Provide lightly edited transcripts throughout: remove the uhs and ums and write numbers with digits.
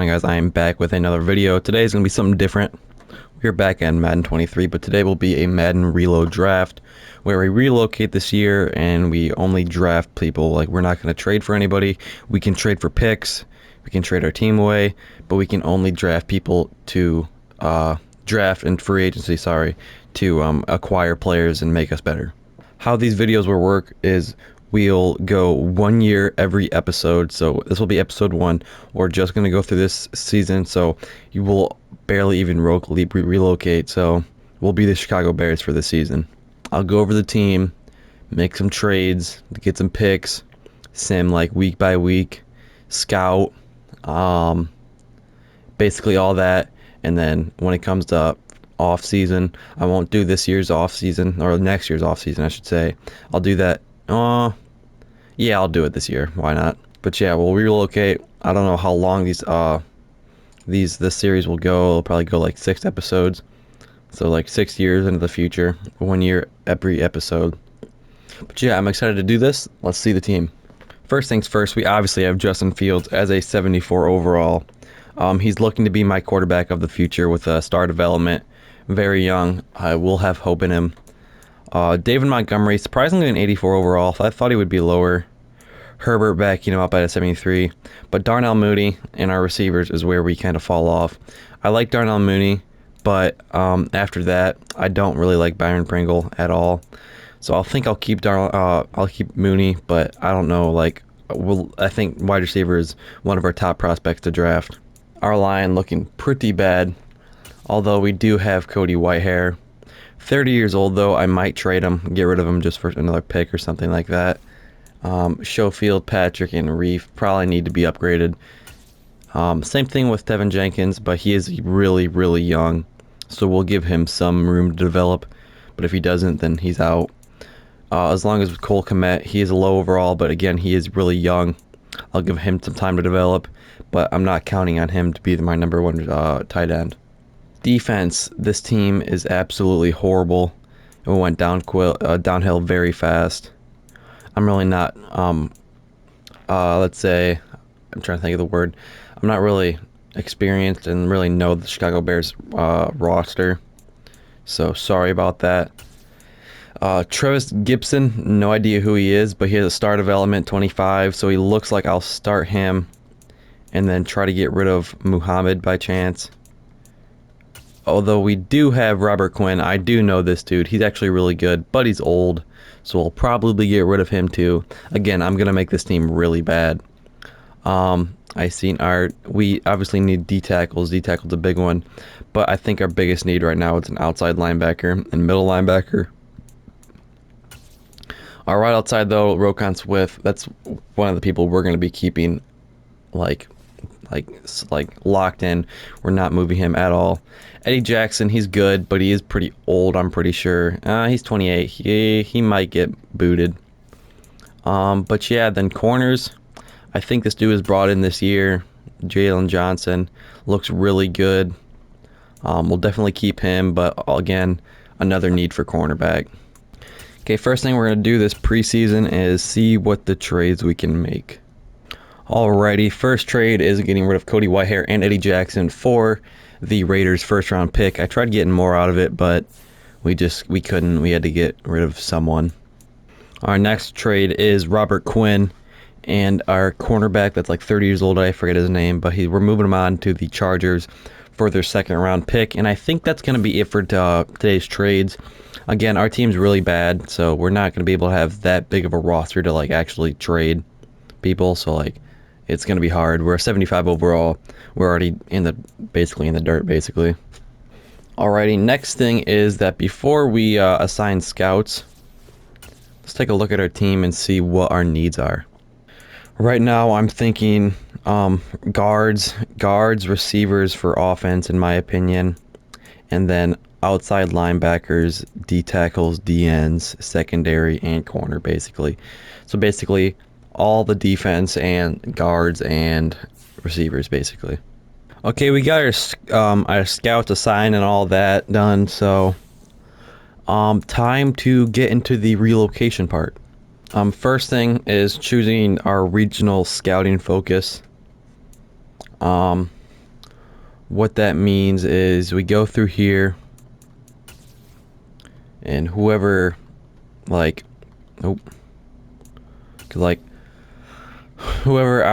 on, guys? I am back with another video. Today is going to be something different. We're back in Madden 23, but today will be a Madden Relo-Draft where we relocate this year and we only draft people. Like, we're not going to trade for anybody. We can trade for picks. We can trade our team away, but we can only draft people to draft and free agency, to acquire players and make us better. How these videos will work is we'll go 1 year every episode. So this will be episode 1. We're just going to go through this season, so you will barely even relocate. So we'll be the Chicago Bears for this season. I'll go over the team, make some trades, get some picks, sim like week by week, scout, basically all that. And then when it comes to off season, I won't do this year's off season, or next year's off season I should say. I'll do that. Yeah, I'll do it this year. Why not? But yeah, we'll relocate. I don't know how long this series will go. It'll probably go like 6 episodes. So like 6 years into the future, 1 year every episode. But yeah, I'm excited to do this. Let's see the team. First things first, we obviously have Justin Fields as a 74 overall. He's looking to be my quarterback of the future with star development. Very young. I will have hope in him. David Montgomery, surprisingly an 84 overall. I thought he would be lower. Herbert backing him up at a 73. But Darnell Mooney and our receivers is where we kind of fall off. I like Darnell Mooney, but after that, I don't really like Byron Pringle at all. So I'll keep Mooney, but I don't know. I think wide receiver is one of our top prospects to draft. Our line looking pretty bad, although we do have Cody Whitehair. 30 years old, though. I might trade him, get rid of him just for another pick or something like that. Schofield, Patrick, and Reef probably need to be upgraded. Same thing with Tevin Jenkins, but he is really, really young, so we'll give him some room to develop. But if he doesn't, then he's out. As long as Cole Kmet, he is a low overall, but again, he is really young. I'll give him some time to develop, but I'm not counting on him to be my number 1 tight end. Defense, this team is absolutely horrible. It went downhill very fast. I'm really not, let's say, I'm trying to think of the word. I'm not really experienced and really know the Chicago Bears roster. So sorry about that. Travis Gibson, no idea who he is, but he has a star development 25, so he looks like I'll start him and then try to get rid of Muhammad by chance. Although we do have Robert Quinn. I do know this dude. He's actually really good, but he's old, so we'll probably get rid of him too. Again, I'm going to make this team really bad. We obviously need D-tackles. D-tackle's a big one, but I think our biggest need right now is an outside linebacker and middle linebacker. Our right outside, though, Rokon Smith, that's one of the people we're going to be keeping like locked in. We're not moving him at all. Eddie Jackson, he's good, but he is pretty old, I'm pretty sure. He's 28. He might get booted. But yeah, then corners. I think this dude is brought in this year. Jalen Johnson looks really good. We'll definitely keep him, but again, another need for cornerback. Okay, first thing we're going to do this preseason is see what the trades we can make. Alrighty, first trade is getting rid of Cody Whitehair and Eddie Jackson for the Raiders' first-round pick. I tried getting more out of it, but we couldn't. We had to get rid of someone. Our next trade is Robert Quinn and our cornerback that's like 30 years old. I forget his name, but we're moving him on to the Chargers for their second-round pick, and I think that's going to be it for today's trades. Again, our team's really bad, so we're not going to be able to have that big of a roster to actually trade people. So it's going to be hard. We're a 75 overall. We're already basically in the dirt, basically. Alrighty, next thing is that before we assign scouts, let's take a look at our team and see what our needs are. Right now, I'm thinking guards, receivers for offense, in my opinion, and then outside linebackers, D-tackles, D-ends, secondary, and corner, basically. So basically, all the defense and guards and receivers, basically. Okay, we got our scouts assigned and all that done, so time to get into the relocation part. First thing is choosing our regional scouting focus. what that means is we go through here, and whoever, like, nope, like whoever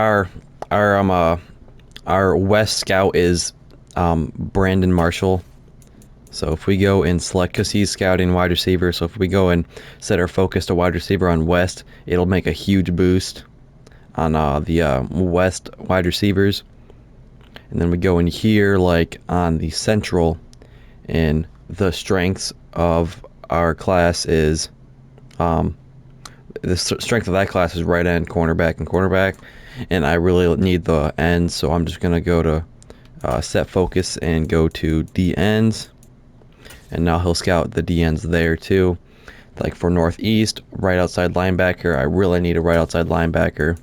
our West scout is, Brandon Marshall. So if we go and select, because he's scouting wide receiver, so if we go and set our focus to wide receiver on West, it'll make a huge boost on the West wide receivers. And then we go in here, like on the Central, and the strengths of our class is, the strength of that class is right end, cornerback, and cornerback. And I really need the ends, so I'm just going to go to set focus and go to D ends. And now he'll scout the D ends there too. Like for Northeast, right outside linebacker, I really need a right outside linebacker.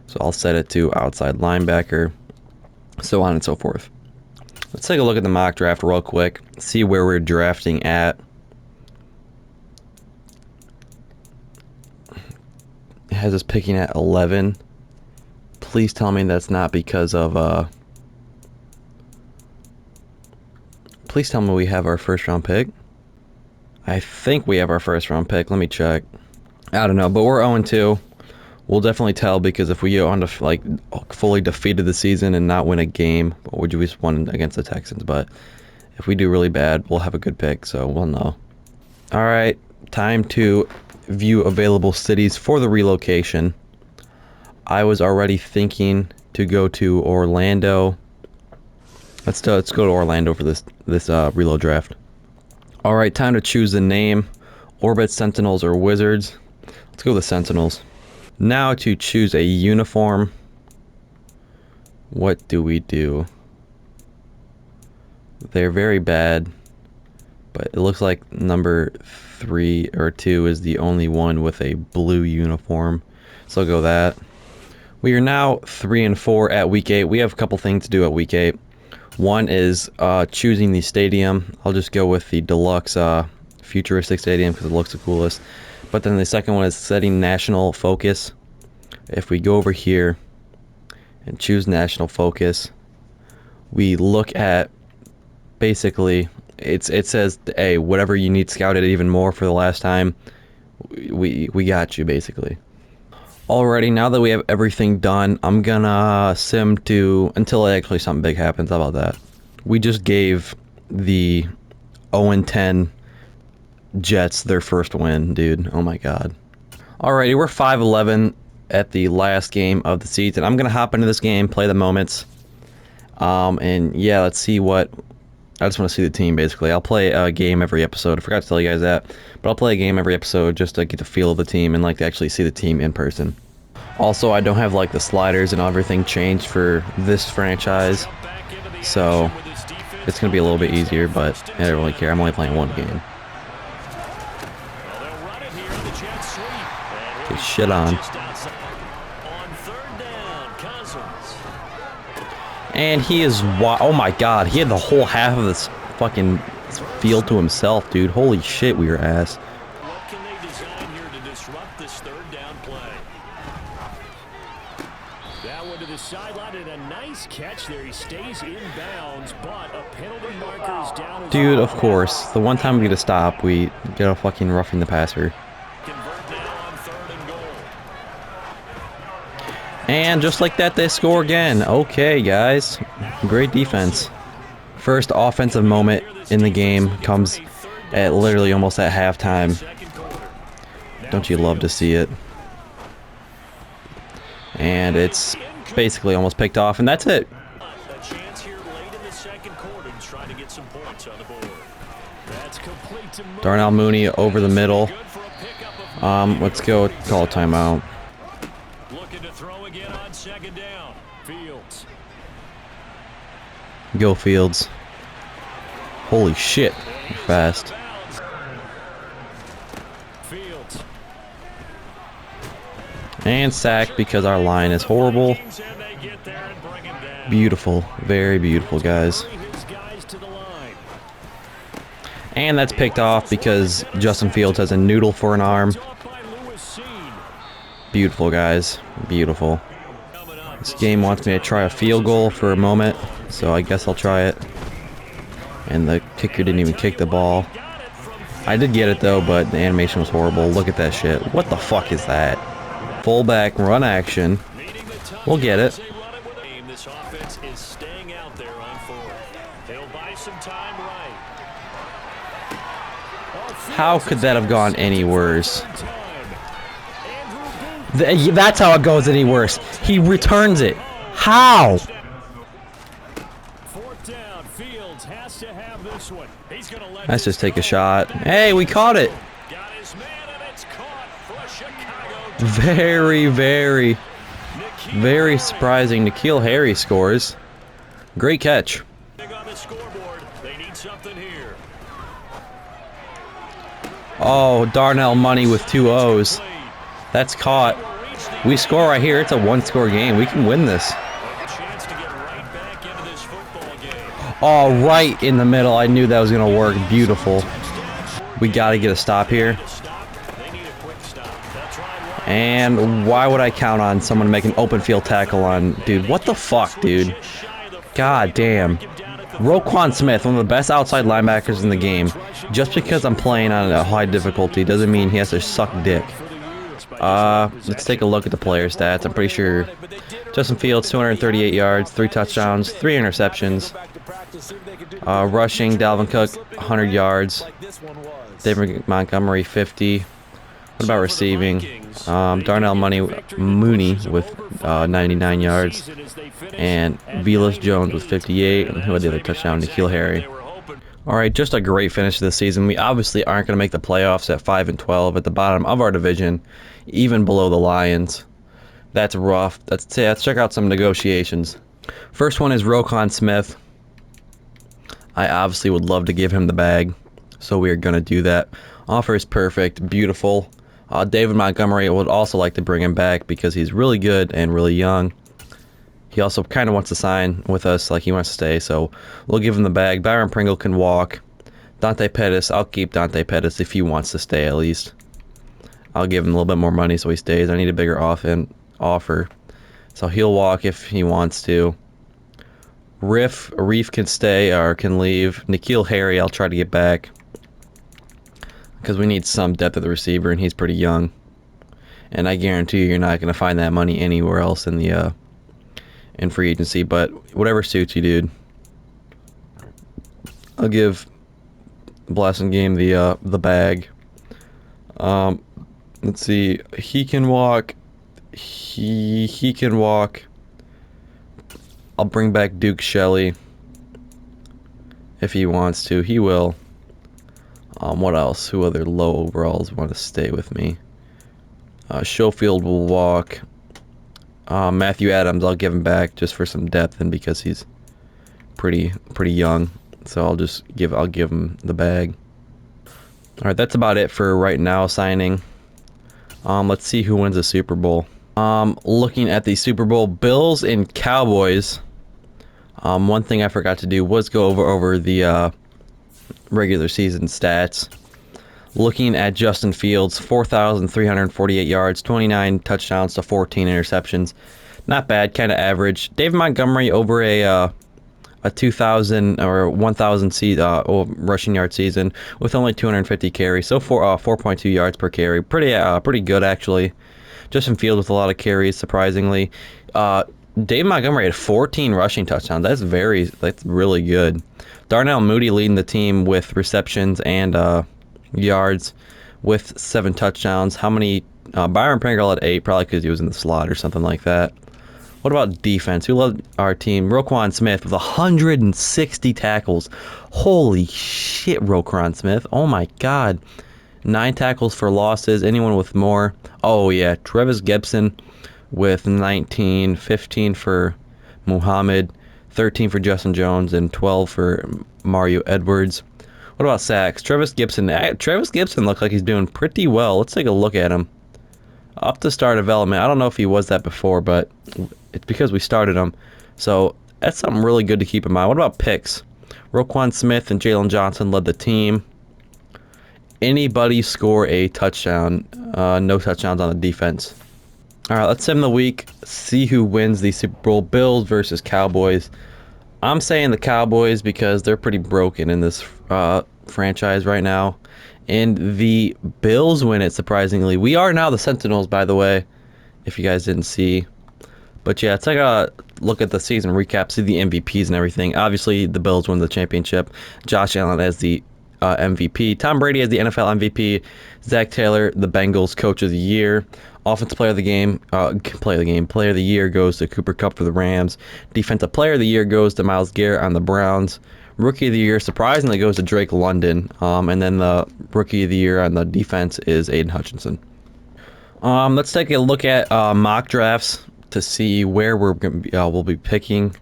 So I'll set it to outside linebacker, so on and so forth. Let's take a look at the mock draft real quick, see where we're drafting at. It has us picking at 11. Please tell me that's not because of, please tell me we have our first round pick. I think we have our first round pick. Let me check. I don't know, but we're 0-2. We'll definitely tell, because if we go on to like fully defeated the season and not win a game, we just won against the Texans. But if we do really bad, we'll have a good pick, so we'll know. All right, time to view available cities for the relocation. I was already thinking to go to Orlando. Let's go to Orlando for this Relo-Draft. All right, time to choose the name: Orbit, Sentinels, or Wizards. Let's go with the Sentinels. Now to choose a uniform. What do we do? They're very bad, but it looks like number 3 or 2 is the only one with a blue uniform, so I'll go that. We are now 3-4 at week 8. We have a couple things to do at week 8. One is choosing the stadium. I'll just go with the deluxe futuristic stadium because it looks the coolest. But then the second one is setting national focus. If we go over here and choose national focus, we look at, basically, it says, hey, whatever you need scouted even more for the last time, we got you, basically. Alrighty, now that we have everything done, I'm gonna sim to until actually something big happens. How about that? We just gave the 0-10 Jets their first win, dude. Oh my god. Alrighty, we're 5-11 at the last game of the season. I'm gonna hop into this game, play the moments, and yeah, let's see what. I just want to see the team, basically. I'll play a game every episode. I forgot to tell you guys that, but I'll play a game every episode just to get the feel of the team and like to actually see the team in person. Also, I don't have like the sliders and everything changed for this franchise, so it's gonna be a little bit easier, but I don't really care. I'm only playing one game. Get shit on. And he is, oh my god, he had the whole half of this fucking field to himself, dude. Holy shit, we were ass. What can they design here to disrupt this third down play? That one to the sideline, and a nice catch there. He stays in bounds, but a penalty marker is down. Dude, of course. The one time we get a stop, we get a fucking roughing the passer. Convert now on 3rd and goal. And just like that, they score again. Okay, guys. Great defense. First offensive moment in the game comes at literally almost at halftime. Don't you love to see it? And it's basically almost picked off, and that's it. A chance here late in the second quarter to try to get some points on the board. That's complete to Darnell Mooney over the middle. Let's go call a timeout. Looking to throw again on 2nd down. Fields. Go Fields. Holy shit. You're fast. Fields. And sacked because our line is horrible. Beautiful. Very beautiful, guys. And that's picked off because Justin Fields has a noodle for an arm. Beautiful, guys. Beautiful. This game wants me to try a field goal for a moment. Let's so I guess I'll try it. And the kicker didn't even kick the ball. I did get it though, but the animation was horrible. Look at that shit. What the fuck is that? Fullback run action. We'll get it. This offense is staying out there on 4th. They'll buy some time right. How could that have gone any worse? That's how it goes any worse. He returns it. How? 4th down. Fields has to have this one. He's gonna let Let's just take a shot. Hey, we caught it. got his man, and it's caught for Chicago. Very, very, very surprising. N'Keal Harry scores. Great catch. On the scoreboard, they need something here. Oh, Darnell Money with 2 O's. That's caught. We score right here. It's a 1-score game. We can win this. Chance to get right back into this football game. Oh, right in the middle. I knew that was going to work. Beautiful. We got to get a stop here. They need a quick stop. That's right. And why would I count on someone to make an open field tackle on... Dude, what the fuck, dude? God damn. Rokon Smith, one of the best outside linebackers in the game. Just because I'm playing on a high difficulty doesn't mean he has to suck dick. Let's take a look at the player stats. I'm pretty sure Justin Fields, 238 yards, 3 touchdowns, 3 interceptions. Rushing, Dalvin Cook, 100 yards. David Montgomery, 50. What about receiving? Darnell Mooney with 99 yards. And Velus Jones with 58. And who had the other touchdown? N'Keal Harry. Alright, just a great finish to the season. We obviously aren't going to make the playoffs at 5-12 at the bottom of our division, even below the Lions. That's rough. Let's check out some negotiations. First one is Rokon Smith. I obviously would love to give him the bag, so we are going to do that. Offer is perfect, beautiful. David Montgomery would also like to bring him back because he's really good and really young. He also kind of wants to sign with us, like he wants to stay, so we'll give him the bag. Byron Pringle can walk. Dante Pettis, I'll keep Dante Pettis if he wants to stay at least. I'll give him a little bit more money so he stays. I need a bigger offer. So he'll walk if he wants to. Reef can stay or can leave. N'Keal Harry, I'll try to get back. Because we need some depth at the receiver, and he's pretty young. And I guarantee you're not going to find that money anywhere else in the... in free agency, but whatever suits you, dude. I'll give Blessing Game the bag. Let's see. He can walk. He can walk. I'll bring back Duke Shelley if he wants to. He will. What else? Who other low overalls want to stay with me? Schofield will walk. Matthew Adams, I'll give him back just for some depth and because he's pretty young. So I'll give him the bag. All right, that's about it for right now signing. Let's see who wins the Super Bowl. Looking at the Super Bowl, Bills and Cowboys. One thing I forgot to do was go over the regular season stats. Looking at Justin Fields, 4,348 yards, 29 touchdowns to 14 interceptions. Not bad, kind of average. David Montgomery over a 2,000 or 1,000 rushing yard season with only 250 carries, so 4.2 yards per carry. Pretty good actually. Justin Fields with a lot of carries, surprisingly. David Montgomery had 14 rushing touchdowns. That's really good. Darnell Mooney leading the team with receptions and yards with 7 touchdowns. How many? Byron Pringle at 8, probably because he was in the slot or something like that. What about defense? Who led our team? Rokon Smith with 160 tackles. Holy shit, Rokon Smith. Oh my god. 9 tackles for losses. Anyone with more? Oh yeah, Travis Gibson with 19, 15 for Muhammad, 13 for Justin Jones, and 12 for Mario Edwards. What about sacks? Travis Gibson looked like he's doing pretty well. Let's take a look at him. Up to star development. I don't know if he was that before, but it's because we started him. So that's something really good to keep in mind. What about picks? Rokon Smith and Jalen Johnson led the team. Anybody score a touchdown? No touchdowns on the defense. All right, let's sim the week. See who wins the Super Bowl. Bills versus Cowboys. I'm saying the Cowboys because they're pretty broken in this franchise right now. And the Bills win it, surprisingly. We are now the Sentinels, by the way, if you guys didn't see. But yeah, take a look at the season recap, see the MVPs and everything. Obviously, the Bills won the championship. Josh Allen as the MVP. Tom Brady as the NFL MVP. Zach Taylor, the Bengals Coach of the Year. Offensive Player of the Game, Player of the Year goes to Cooper Kupp for the Rams. Defensive Player of the Year goes to Myles Garrett on the Browns. Rookie of the Year surprisingly goes to Drake London. And then the Rookie of the Year on the defense is Aiden Hutchinson. Let's take a look at mock drafts to see where we'll be picking.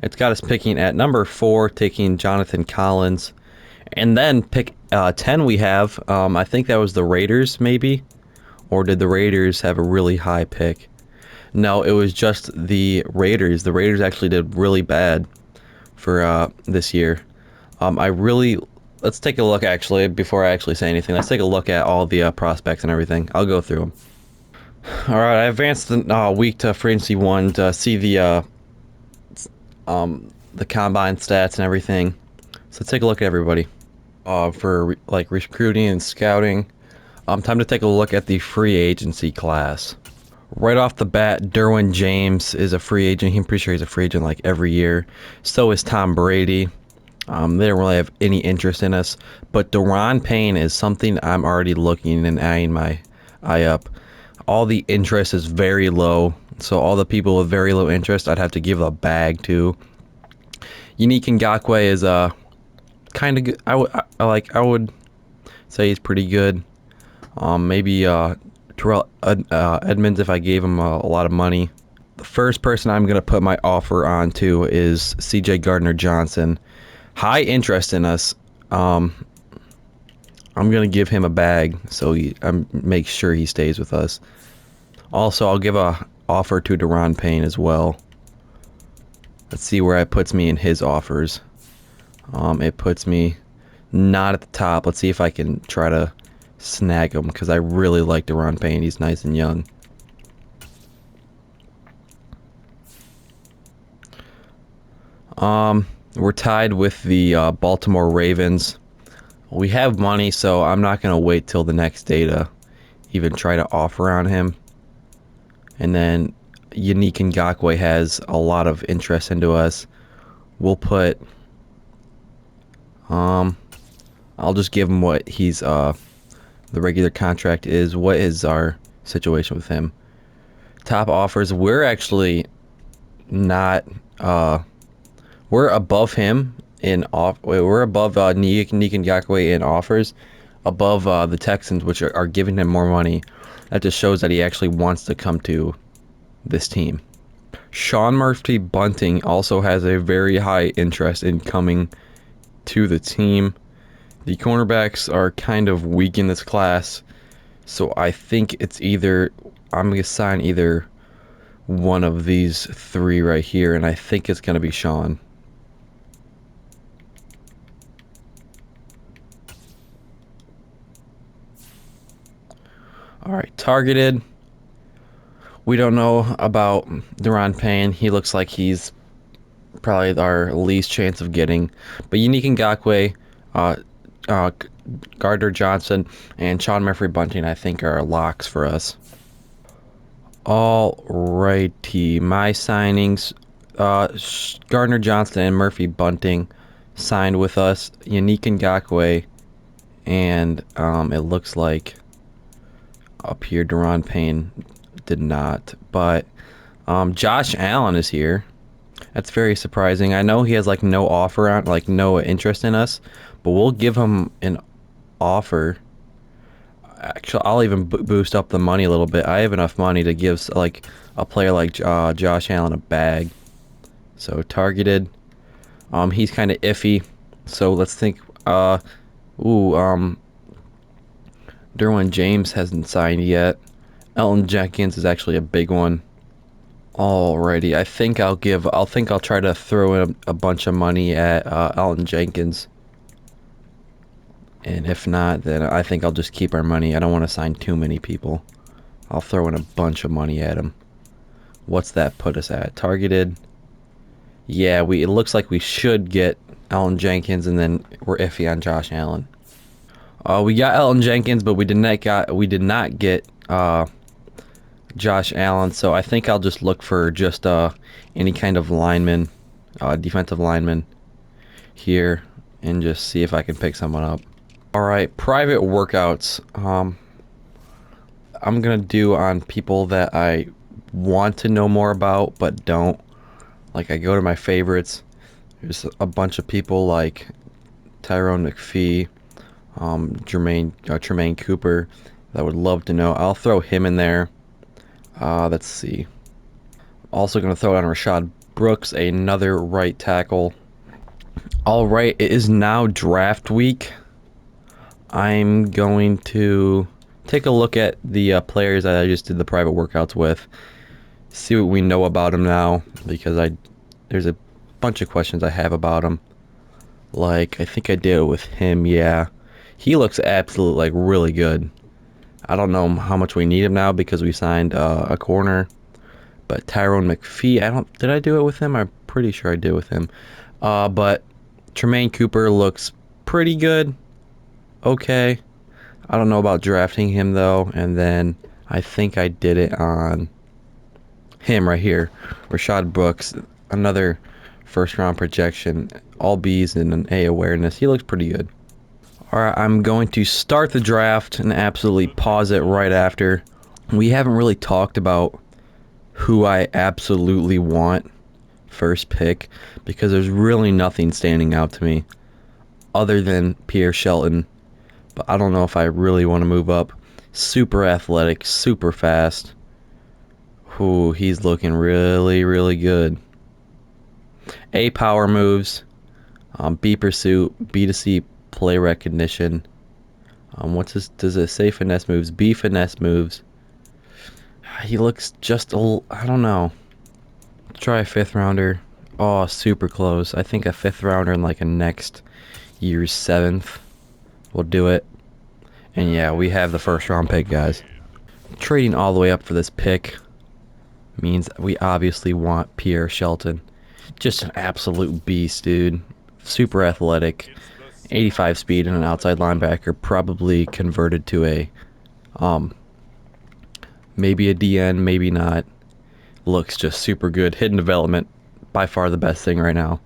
It's got us picking at number 4, taking Jonathan Collins. And then pick 10 we have, I think that was the Raiders maybe? Or did the Raiders have a really high pick? No, it was just the Raiders. The Raiders actually did really bad for this year. Let's take a look actually, before I actually say anything, let's take a look at all the prospects and everything. I'll go through them. Alright, I advanced the week to Free Agency 1 to see the combine stats and everything. So let's take a look at everybody. For like recruiting and scouting. Time to take a look at the free agency class. Right off the bat, Derwin James is a free agent. I'm pretty sure he's a free agent like every year. So is Tom Brady. They don't really have any interest in us. But Daron Payne is something I'm already looking and eyeing my eye up. All the interest is very low. So all the people with very low interest, I'd have to give a bag to. Unique Ngakoue is kind of good. I would say he's pretty good. Maybe Terrell Edmonds if I gave him a lot of money. The first person I'm gonna put my offer on to is C.J. Gardner-Johnson. High interest in us. I'm gonna give him a bag so make sure he stays with us. Also, I'll give a offer to Daron Payne as well. Let's see where it puts me in his offers. It puts me not at the top. Let's see if I can try to snag him because I really like Daron Payne. He's nice and young. We're tied with the Baltimore Ravens. We have money, so I'm not going to wait till the next day to even try to offer on him. And then Unique Ngakoue has a lot of interest into us. We'll put... I'll just give him what he's, the regular contract is. What is our situation with him? Top offers, we're actually not, we're above him we're above Unique Ngakoue in offers, above the Texans, which are giving him more money. That just shows that he actually wants to come to this team. Sean Murphy Bunting also has a very high interest in coming to the team. The cornerbacks are kind of weak in this class, so I think it's I'm going to sign either one of these 3 right here, and I think it's going to be Sean. Alright, targeted. We don't know about Daron Payne. He looks like he's probably our least chance of getting. But Unique Ngakoue, Gardner-Johnson, and Sean Murphy Bunting, I think, are locks for us. Alrighty, my signings. Gardner-Johnson and Murphy Bunting signed with us. Unique Ngakoue, and it looks like up here Daron Payne did not. But Josh Allen is here. That's very surprising. I know he has like no offer on, like no interest in us, but we'll give him an offer. Actually, I'll even boost up the money a little bit. I have enough money to give like a player like Josh Allen a bag. So targeted. He's kind of iffy. So let's think. Derwin James hasn't signed yet. Elton Jenkins is actually a big one. Alrighty, I think I'll try to throw in a bunch of money at Elton Jenkins. And if not, then I think I'll just keep our money. I don't want to sign too many people. I'll throw in a bunch of money at him. What's that put us at? Targeted. Yeah, it looks like we should get Elton Jenkins, and then we're iffy on Josh Allen. We got Elton Jenkins, but we did not get Josh Allen. So I think I'll just look for just any kind of lineman, defensive lineman here, and just see if I can pick someone up. All right, private workouts. I'm gonna do on people that I want to know more about but don't. Like, I go to my favorites. There's a bunch of people like Tyrone McPhee, Tremaine Cooper that I would love to know. I'll throw him in there. Let's see. Also going to throw on Rashad Brooks, another right tackle. All right, it is now draft week. I'm going to take a look at the players that I just did the private workouts with. See what we know about them now, because there's a bunch of questions I have about him. Like, I think I did it with him, yeah. He looks absolutely, like, really good. I don't know how much we need him now because we signed a corner. But Tyrone McPhee, did I do it with him? I'm pretty sure I did with him. But Tremaine Cooper looks pretty good. Okay. I don't know about drafting him, though. And then I think I did it on him right here. Rashad Brooks, another first-round projection. All B's and an A awareness. He looks pretty good. Alright, I'm going to start the draft and absolutely pause it right after. We haven't really talked about who I absolutely want first pick, because there's really nothing standing out to me other than Pierre Shelton. But I don't know if I really want to move up. Super athletic, super fast. Ooh, he's looking really, really good. A, power moves. B, pursuit. B to C, play recognition. Does it say finesse moves? B, finesse moves. He looks just I don't know. Let's try a 5th rounder. Oh, super close. I think a 5th rounder in like a next year's 7th will do it. And yeah, we have the first round pick, guys. Trading all the way up for this pick means we obviously want Pierre Shelton. Just an absolute beast, dude. Super athletic. 85 speed and an outside linebacker, probably converted to a maybe a DN, maybe not. Looks just super good. Hidden development, by far the best thing right now.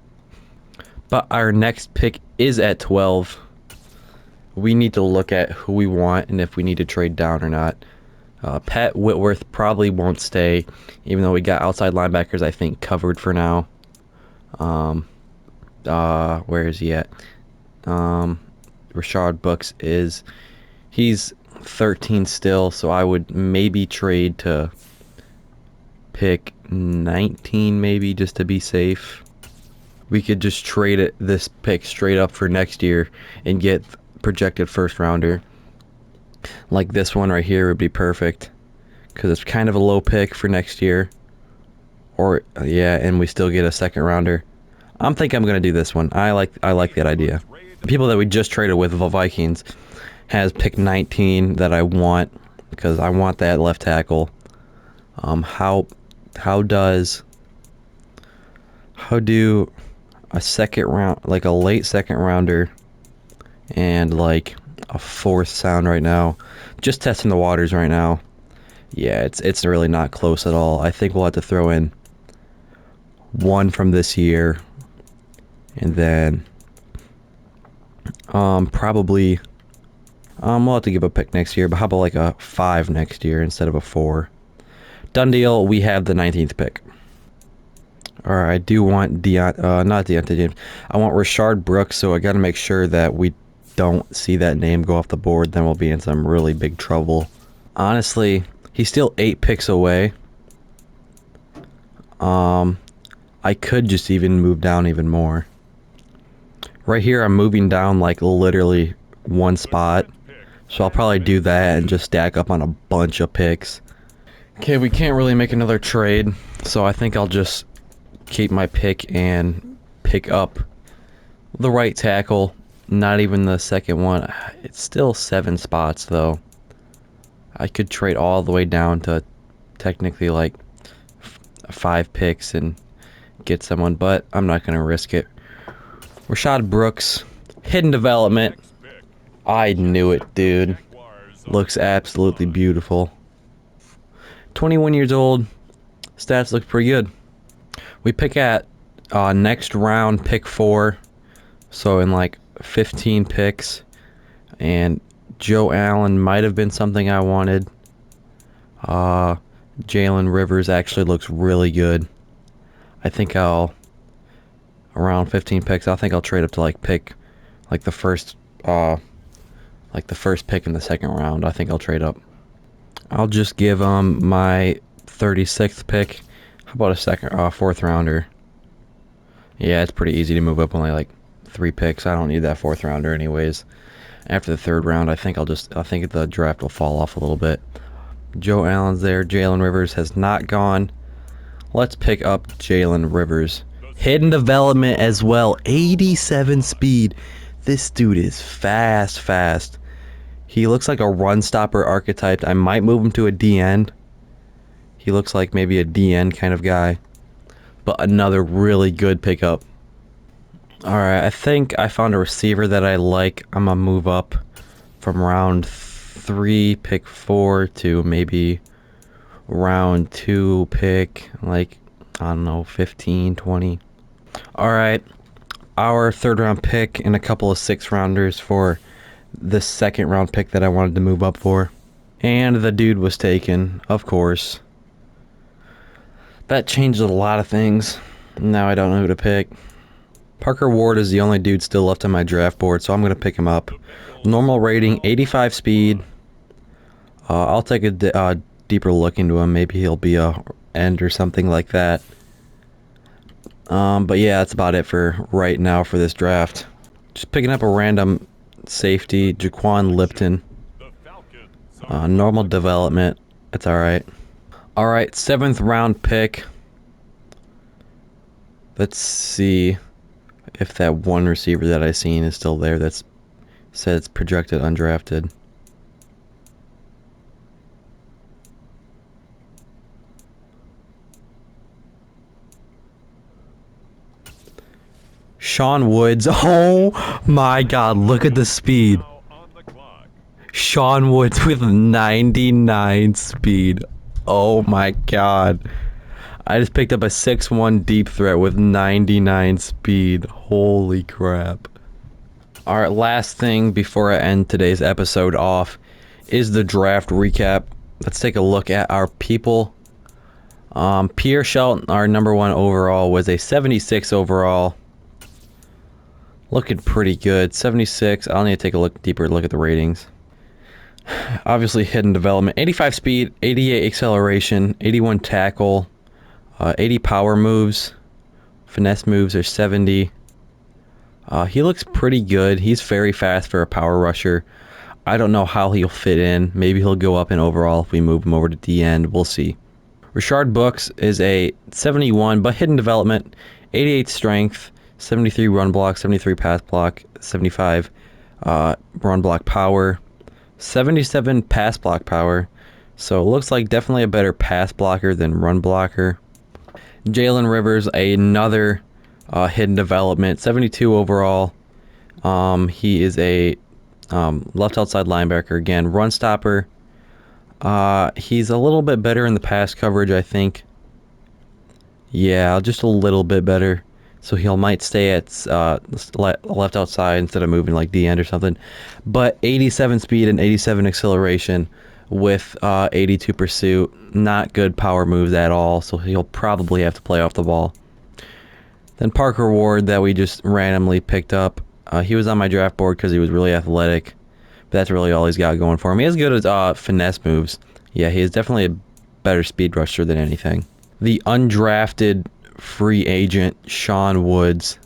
But our next pick is at 12. We need to look at who we want and if we need to trade down or not. Pat Whitworth probably won't stay, even though we got outside linebackers, I think, covered for now. Where is he at? Rashard Brooks he's 13 still, so I would maybe trade to pick 19, maybe, just to be safe. We could just trade this pick straight up for next year and get projected first rounder. Like this one right here would be perfect, because it's kind of a low pick for next year. Or yeah, and we still get a 2nd rounder. I'm gonna do this one. I like that idea. The people that we just traded with, the Vikings, has pick 19 that I want, because I want that left tackle. How do a 2nd round, like a late 2nd rounder, and like a 4th sound right now? Just testing the waters right now. Yeah, it's really not close at all. I think we'll have to throw in one from this year, and then probably we'll have to give a pick next year, but how about like a 5 next year instead of a 4? Done deal. We have the 19th pick. Alright, I do want not Deontay James. I want Rashard Brooks, so I got to make sure that we don't see that name go off the board. Then we'll be in some really big trouble. Honestly, he's still 8 picks away. I could just even move down even more. Right here, I'm moving down like literally 1 spot. So I'll probably do that and just stack up on a bunch of picks. Okay, we can't really make another trade, so I think I'll just keep my pick and pick up the right tackle. Not even the 2nd one. It's still 7 spots, though. I could trade all the way down to technically like 5 picks and get someone, but I'm not going to risk it. Rashad Brooks, hidden development. I knew it, dude. Looks absolutely beautiful. 21 years old. Stats look pretty good. We pick at next round, pick 4. So in like 15 picks. And Joe Allen might have been something I wanted. Jalen Rivers actually looks really good. I think around 15 picks, I think I'll trade up to like pick like the first pick in the second round. I think I'll trade up. I'll just give my 36th pick. How about a fourth rounder? Yeah, it's pretty easy to move up only like 3 picks. I don't need that fourth rounder anyways. After the third round, I think the draft will fall off a little bit. Joe Allen's there. Jalen Rivers has not gone. Let's pick up Jalen Rivers. Hidden development as well. 87 speed. This dude is fast. He looks like a run stopper archetype. I might move him to a DN. He looks like maybe a DN kind of guy. But another really good pickup. Alright, I think I found a receiver that I like. I'm going to move up from round 3, pick 4 to maybe round 2, pick like, I don't know, 15, 20. Alright, our third round pick and a couple of 6th rounders for the second round pick that I wanted to move up for. And the dude was taken, of course. That changes a lot of things. Now I don't know who to pick. Parker Ward is the only dude still left on my draft board, so I'm going to pick him up. Normal rating, 85 speed. I'll take a deeper look into him. Maybe he'll be a end or something like that. But yeah, that's about it for right now for this draft. Just picking up a random safety, Jaquan Lipton. Normal development. It's alright. Alright, 7th round pick. Let's see if that one receiver that I seen is still there that's said it's projected undrafted. Sean Woods. Oh my god, look at the speed. Sean Woods with 99 speed. Oh my god. I just picked up a 6'1" deep threat with 99 speed. Holy crap. Alright, last thing before I end today's episode off is the draft recap. Let's take a look at our people. Pierre Shelton, our number 1 overall, was a 76 overall. Looking pretty good. 76. I'll need to take a deeper look at the ratings. Obviously hidden development. 85 speed, 88 acceleration, 81 tackle, 80 power moves. Finesse moves are 70. He looks pretty good. He's very fast for a power rusher. I don't know how he'll fit in. Maybe he'll go up in overall if we move him over to the end. We'll see. Rashard Brooks is a 71, but hidden development. 88 strength, 73 run block, 73 pass block, 75 run block power, 77 pass block power. So it looks like definitely a better pass blocker than run blocker. Jalen Rivers, another hidden development, 72 overall. He is a left outside linebacker. Again, run stopper. He's a little bit better in the pass coverage, I think. Yeah, just a little bit better. So he might stay at left outside instead of moving like the end or something. But 87 speed and 87 acceleration with 82 pursuit. Not good power moves at all, so he'll probably have to play off the ball. Then Parker Ward that we just randomly picked up. He was on my draft board because he was really athletic. But that's really all he's got going for him. He has good as finesse moves. Yeah, he is definitely a better speed rusher than anything. The undrafted free agent Sean Woods,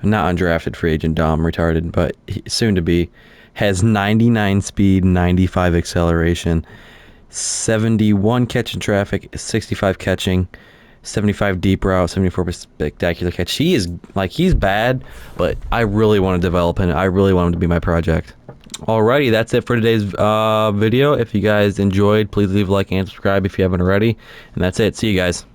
not undrafted free agent, dumb, retarded, but soon to be, has 99 speed, 95 acceleration, 71 catching traffic, 65 catching, 75 deep route, 74 spectacular catch. He's bad, but I really want to develop him. I really want him to be my project. Alrighty, that's it for today's video. If you guys enjoyed, please leave a like and subscribe if you haven't already. And that's it. See you guys.